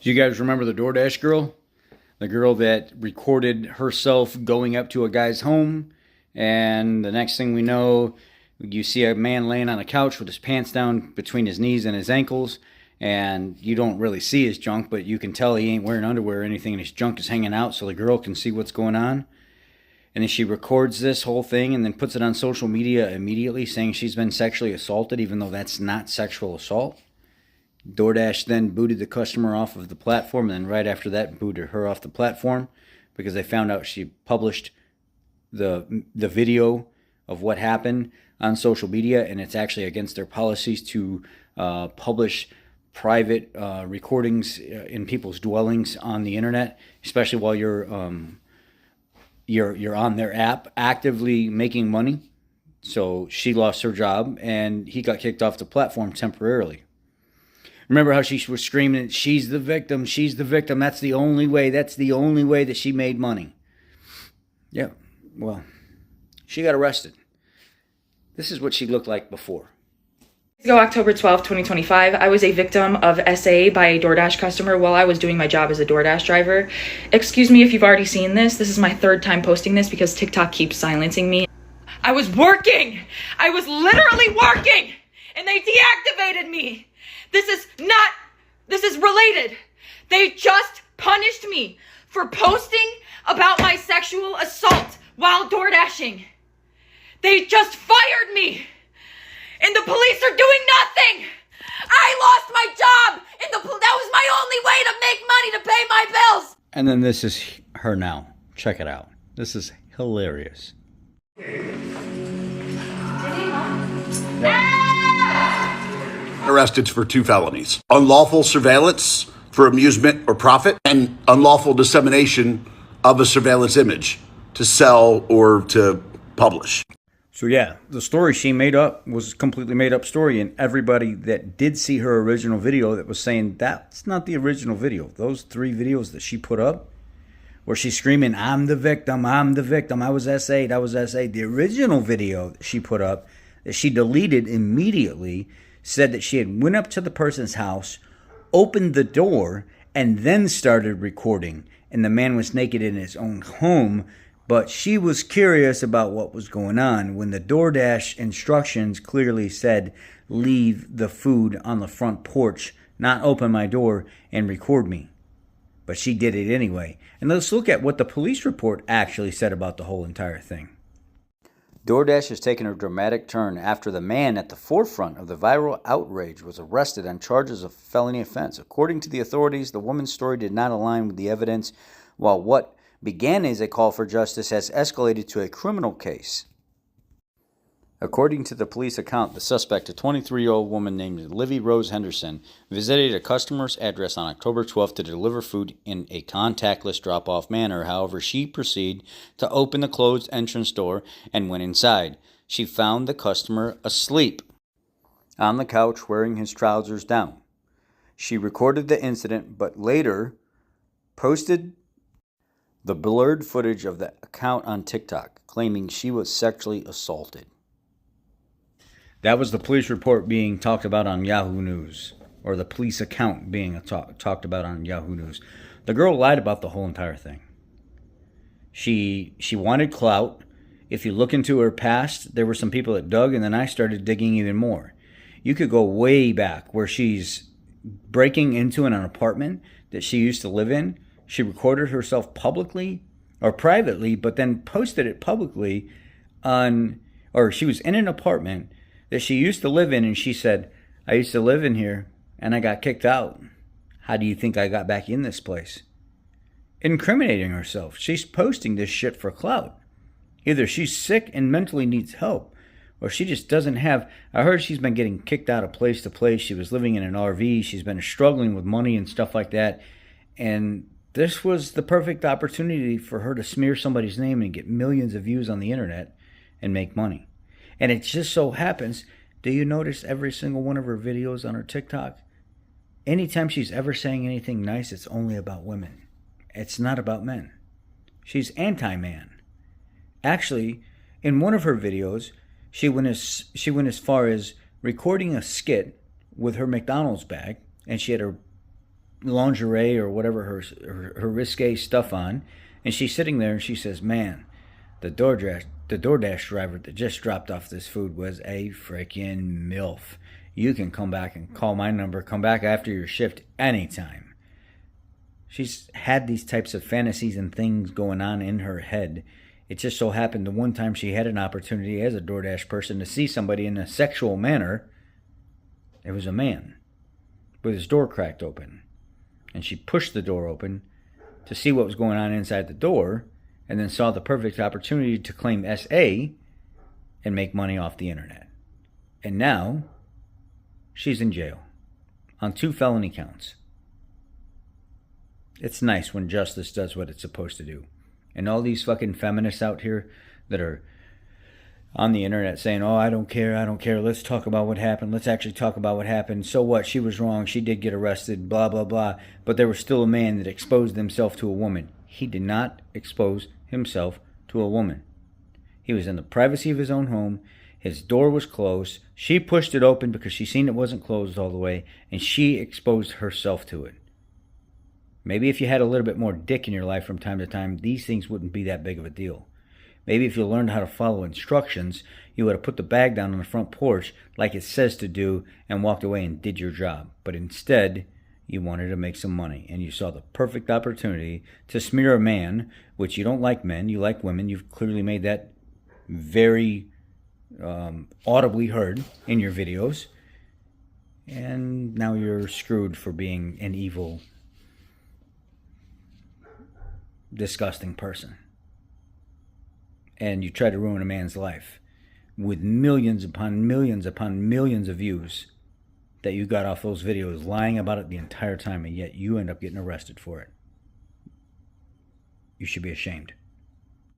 Do you guys remember the DoorDash girl? The girl that recorded herself going up to a guy's home, and the next thing we know, you see a man laying on a couch with his pants down between his knees and his ankles, and you don't really see his junk, but you can tell he ain't wearing underwear or anything, and his junk is hanging out so the girl can see what's going on. And then she records this whole thing and then puts it on social media immediately, saying she's been sexually assaulted, even though that's not sexual assault. DoorDash then booted the customer off of the platform, and then right after that booted her off the platform because they found out she published the video of what happened on social media, and it's actually against their policies to publish private recordings in people's dwellings on the internet, especially while you're on their app actively making money. So she lost her job, and he got kicked off the platform temporarily. Remember how she was screaming, she's the victim, she's the victim. That's the only way that she made money. Yeah, well, she got arrested. This is what she looked like before. October 12th, 2025, I was a victim of SA by a DoorDash customer while I was doing my job as a DoorDash driver. Excuse me if you've already seen this. This is my third time posting this because TikTok keeps silencing me. I was working. I was literally working, and they deactivated me. This is related. They just punished me for posting about my sexual assault while DoorDashing. They just fired me, and the police are doing nothing. I lost my job, and that was my only way to make money to pay my bills. And then this is her now. Check it out. This is hilarious. Arrested for 2 felonies: unlawful surveillance for amusement or profit, and unlawful dissemination of a surveillance image to sell or to publish. So yeah, the story she made up was a completely made up story, and everybody that did see her original video that was saying that's not the original video. Those 3 videos that she put up where she's screaming, I'm the victim, I was SA'd, I was SA'd. The original video that she put up that she deleted immediately said that she had went up to the person's house, opened the door, and then started recording. And the man was naked in his own home, but she was curious about what was going on when the DoorDash instructions clearly said, leave the food on the front porch, not open my door and record me. But she did it anyway. And let's look at what the police report actually said about the whole entire thing. DoorDash has taken a dramatic turn after the man at the forefront of the viral outrage was arrested on charges of felony offense. According to the authorities, the woman's story did not align with the evidence, while what began as a call for justice has escalated to a criminal case. According to the police account, the suspect, a 23-year-old woman named Livy Rose Henderson, visited a customer's address on October 12th to deliver food in a contactless drop-off manner. However, she proceeded to open the closed entrance door and went inside. She found the customer asleep on the couch wearing his trousers down. She recorded the incident, but later posted the blurred footage of the account on TikTok, claiming she was sexually assaulted. That was the police report being talked about on Yahoo News, or the police account being talked about on Yahoo News. The girl lied about the whole entire thing. She wanted clout. If you look into her past, there were some people that dug, and then I started digging even more. You could go way back where she's breaking into an apartment that she used to live in. She recorded herself publicly or privately, but then posted it publicly or she was in an apartment that she used to live in, and she said, I used to live in here, and I got kicked out. How do you think I got back in this place? Incriminating herself. She's posting this shit for clout. Either she's sick and mentally needs help, or she just doesn't have... I heard she's been getting kicked out of place to place. She was living in an RV. She's been struggling with money and stuff like that. And this was the perfect opportunity for her to smear somebody's name and get millions of views on the internet and make money. And it just so happens, do you notice every single one of her videos on her TikTok? Anytime she's ever saying anything nice, it's only about women. It's not about men. She's anti-man. Actually, in one of her videos, she went as far as recording a skit with her McDonald's bag, and she had her lingerie or whatever her risque stuff on, and she's sitting there and she says, "Man, the DoorDash driver that just dropped off this food was a freaking MILF. You can come back and call my number. Come back after your shift anytime." She's had these types of fantasies and things going on in her head. It just so happened the one time she had an opportunity as a DoorDash person to see somebody in a sexual manner, it was a man with his door cracked open. And she pushed the door open to see what was going on inside the door, and then saw the perfect opportunity to claim SA and make money off the internet. And now, she's in jail on 2 felony counts. It's nice when justice does what it's supposed to do. And all these fucking feminists out here that are on the internet saying, "Oh, I don't care, let's talk about what happened, let's actually talk about what happened, so what, she was wrong, she did get arrested, blah, blah, blah." But there was still a man that exposed himself to a woman. He did not expose himself to a woman. He was in the privacy of his own home. His door was closed. She pushed it open because she seen it wasn't closed all the way, and she exposed herself to it. Maybe if you had a little bit more dick in your life from time to time, these things wouldn't be that big of a deal. Maybe if you learned how to follow instructions, you would have put the bag down on the front porch like it says to do and walked away and did your job. But instead, you wanted to make some money, and you saw the perfect opportunity to smear a man, which you don't like men, you like women. You've clearly made that very audibly heard in your videos. And now you're screwed for being an evil, disgusting person. And you try to ruin a man's life with millions upon millions upon millions of views that you got off those videos, lying about it the entire time, and yet you end up getting arrested for it. You should be ashamed.